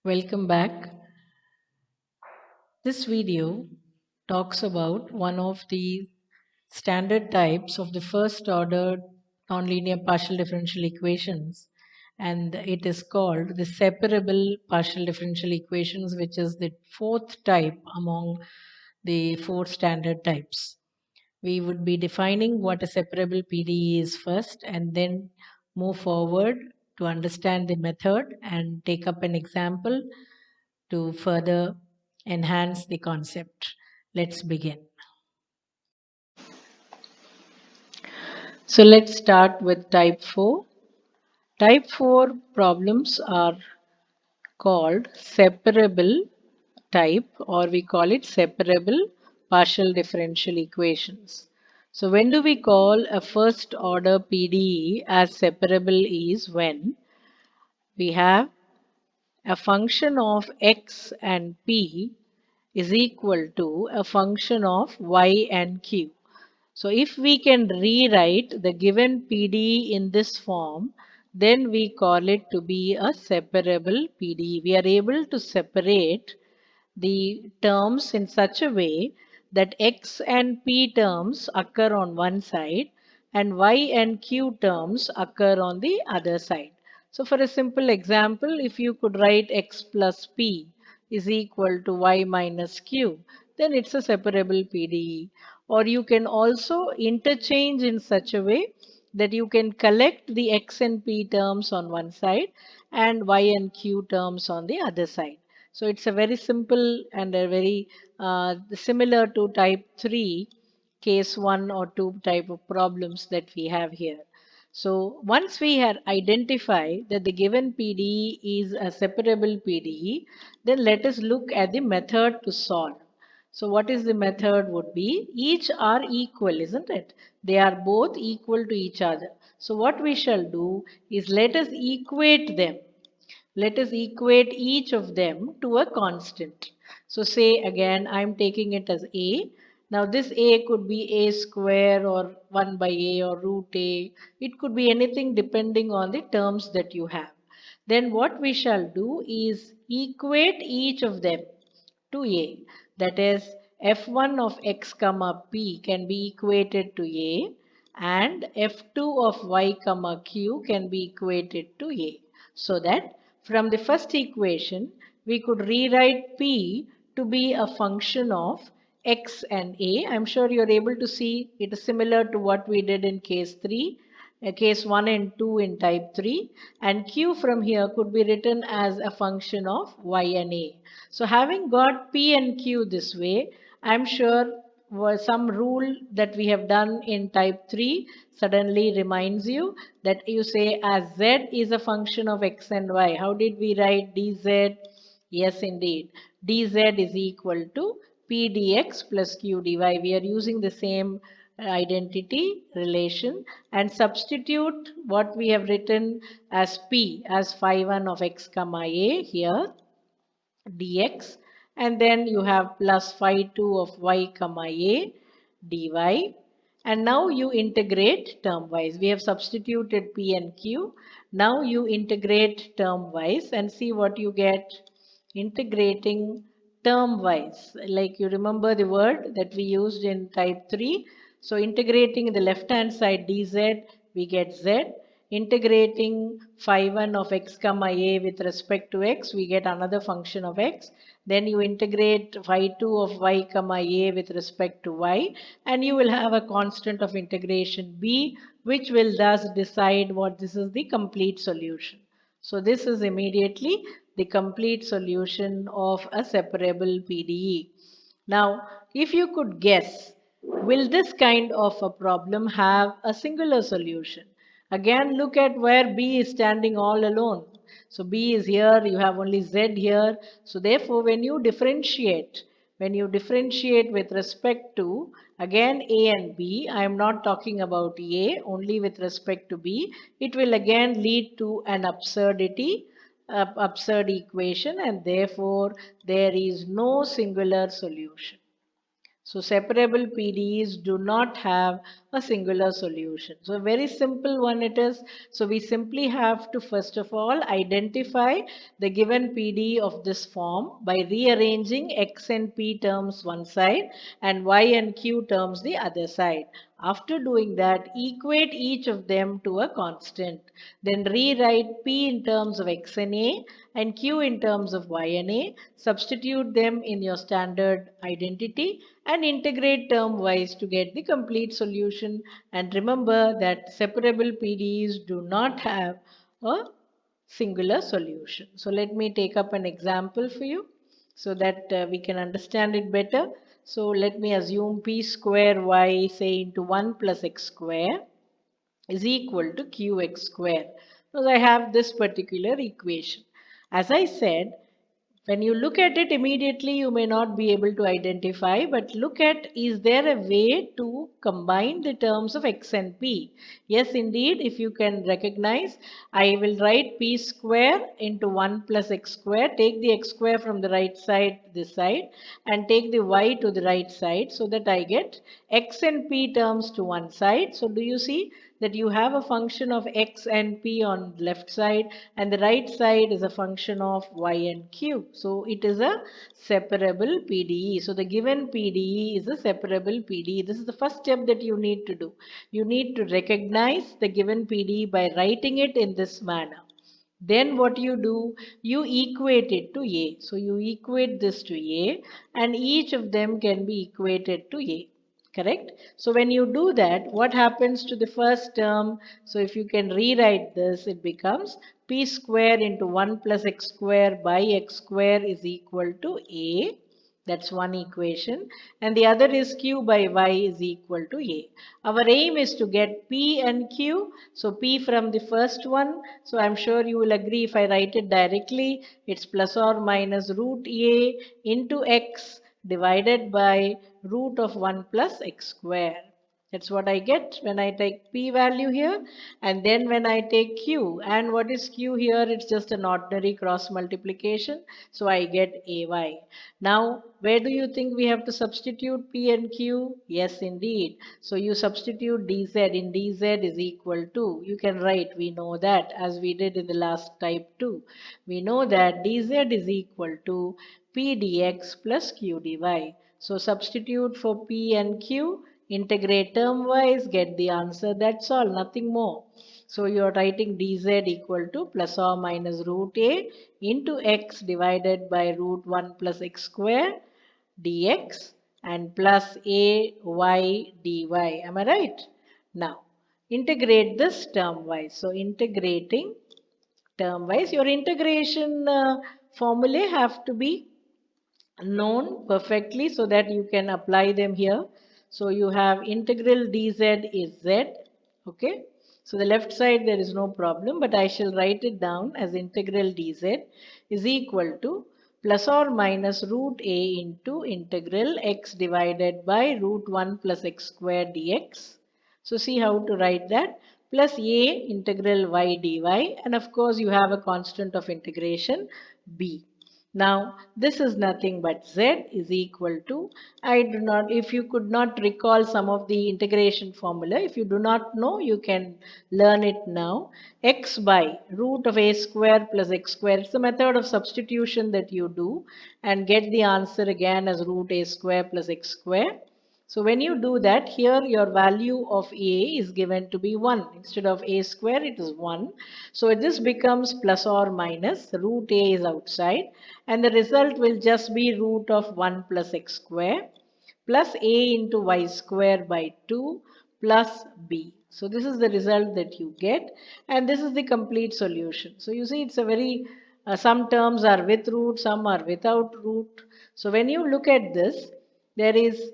Welcome back. This video talks about one of the standard types of the first order nonlinear partial differential equations, and it is called the separable partial differential equations, which is the fourth type among the four standard types. We would be defining what a separable PDE is first and then move forward to understand the method and take up an example to further enhance the concept. Let's begin. So let's start with type 4. Type 4 problems are called separable type, or we call it separable partial differential equations. So when do we call a first order PDE as separable is when we have a function of x and p is equal to a function of y and q. So if we can rewrite the given PDE in this form, then we call it to be a separable PDE. We are able to separate the terms in such a way that x and p terms occur on one side and y and q terms occur on the other side. So for a simple example, if you could write x plus p is equal to y minus q, then it's a separable PDE. Or you can also interchange in such a way that you can collect the x and p terms on one side and y and q terms on the other side. So it's a very simple and a very similar to type 3 case 1 or 2 type of problems that we have here. So once we had identified that the given PDE is a separable PDE, then let us look at the method to solve. So what is the method would be? Each are equal, isn't it? They are both equal to each other. So what we shall do is let us equate them. Let us equate each of them to a constant. So say again, I'm taking it as a. Now this a could be a square or 1 by a or root a. It could be anything depending on the terms that you have. Then what we shall do is equate each of them to a. That is f1 of x comma p can be equated to a and f2 of y comma q can be equated to a. So that from the first equation we could rewrite p to be a function of x and a. I'm sure you're able to see it is similar to what we did in case 3, case 1 and 2 in type 3, and q from here could be written as a function of y and a. So having got p and q this way, I'm sure some rule that we have done in type 3 suddenly reminds you that you say as z is a function of x and y. How did we write dz? Yes, indeed. dz is equal to p dx plus q dy. We are using the same identity relation and substitute what we have written as p as phi 1 of x comma a here dx, and then you have plus phi 2 of y comma a dy, and now you integrate term wise. We have substituted p and q. Now you integrate term wise and see what you get. Integrating term wise, like you remember the word that we used in type 3. So integrating the left hand side dz, we get z. Integrating phi 1 of x comma a with respect to x, we get another function of x. Then you integrate phi 2 of y comma a with respect to y, and you will have a constant of integration b, which will thus decide what this is the complete solution. So this is immediately the complete solution of a separable PDE. Now, if you could guess, will this kind of a problem have a singular solution? Again, look at where B is standing all alone. So B is here, you have only Z here. So therefore, when you differentiate with respect to, again, A and B, I am not talking about A, only with respect to B, it will again lead to an absurd equation, and therefore there is no singular solution. So separable PDEs do not have a singular solution. So a very simple one it is. So we simply have to first of all identify the given PDE of this form by rearranging X and P terms one side and Y and Q terms the other side. After doing that, equate each of them to a constant. Then rewrite P in terms of X and A and Q in terms of Y and A. Substitute them in your standard identity and integrate term-wise to get the complete solution. And remember that separable PDEs do not have a singular solution. So let me take up an example for you so that we can understand it better. So let me assume p square y say into 1 plus x square is equal to qx square. Because I have this particular equation. As I said, when you look at it immediately, you may not be able to identify, but look at, is there a way to combine the terms of x and p? Yes, indeed, if you can recognize, I will write p square into 1 plus x square, take the x square from the right side, this side, and take the y to the right side so that I get x and p terms to one side. So do you see that you have a function of x and p on left side and the right side is a function of y and q. So it is a separable PDE. So the given PDE is a separable PDE. This is the first step that you need to do. You need to recognize the given PDE by writing it in this manner. Then what you do, you equate it to A. So you equate this to A and each of them can be equated to A. Correct? So when you do that, what happens to the first term? So if you can rewrite this, it becomes p square into 1 plus x square by x square is equal to A. That's one equation. And the other is q by y is equal to A. Our aim is to get p and q. So p from the first one. So I'm sure you will agree if I write it directly, it's plus or minus root A into x divided by root of 1 plus x square. That's what I get when I take p value here and then when I take q. And what is q here? It's just an ordinary cross multiplication. So I get ay. Now, where do you think we have to substitute p and q? Yes, indeed. So you substitute dz in dz is equal to, you can write, we know that as we did in the last type 2. We know that dz is equal to p dx plus q dy. So substitute for p and q, integrate term wise, get the answer. That's all, nothing more. So you are writing dz equal to plus or minus root a into x divided by root 1 plus x square dx and plus a y dy. Am I right? Now integrate this term wise. So integrating term wise, your integration formulae have to be known perfectly so that you can apply them here. So you have integral dz is z, okay. So the left side there is no problem, but I shall write it down as integral dz is equal to plus or minus root a into integral x divided by root 1 plus x square dx. So see how to write that, plus a integral y dy, and of course you have a constant of integration b. Now, this is nothing but z is equal to, I do not, if you could not recall some of the integration formula, if you do not know, you can learn it now. X by root of a square plus x square. It's the method of substitution that you do and get the answer again as root a square plus x square. So when you do that, here your value of a is given to be 1. Instead of a square, it is 1. So this becomes plus or minus, root a is outside, and the result will just be root of 1 plus x square plus a into y square by 2 plus b. So this is the result that you get, and this is the complete solution. So you see it's a very, some terms are with root, some are without root. So when you look at this, there is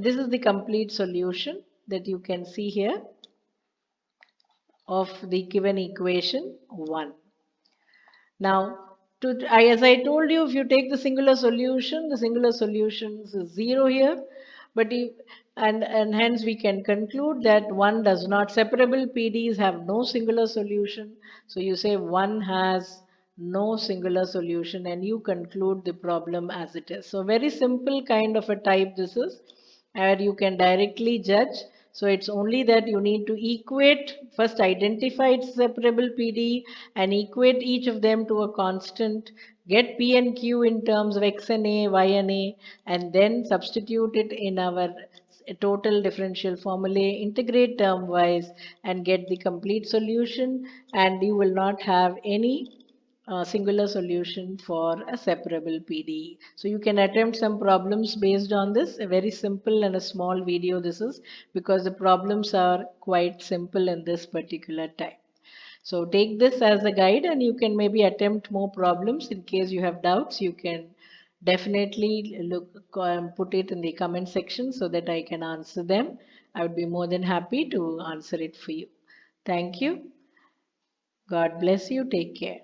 this is the complete solution that you can see here of the given equation 1. Now, as I told you, if you take the singular solution is 0 here. But if, and hence we can conclude that 1 does not, separable PDs have no singular solution. So you say 1 has no singular solution and you conclude the problem as it is. So very simple kind of a type this is. where you can directly judge. So it's only that you need to equate, first identify its separable PD and equate each of them to a constant, get P and Q in terms of X and A, Y and A, and then substitute it in our total differential formulae, integrate term wise and get the complete solution, and you will not have any singular solution for a separable PDE. So you can attempt some problems based on this. A very simple and a small video this is, because the problems are quite simple in this particular type. So take this as a guide and you can maybe attempt more problems. In case you have doubts, you can definitely put it in the comment section so that I can answer them. I would be more than happy to answer it for you. Thank you. God bless you. Take care.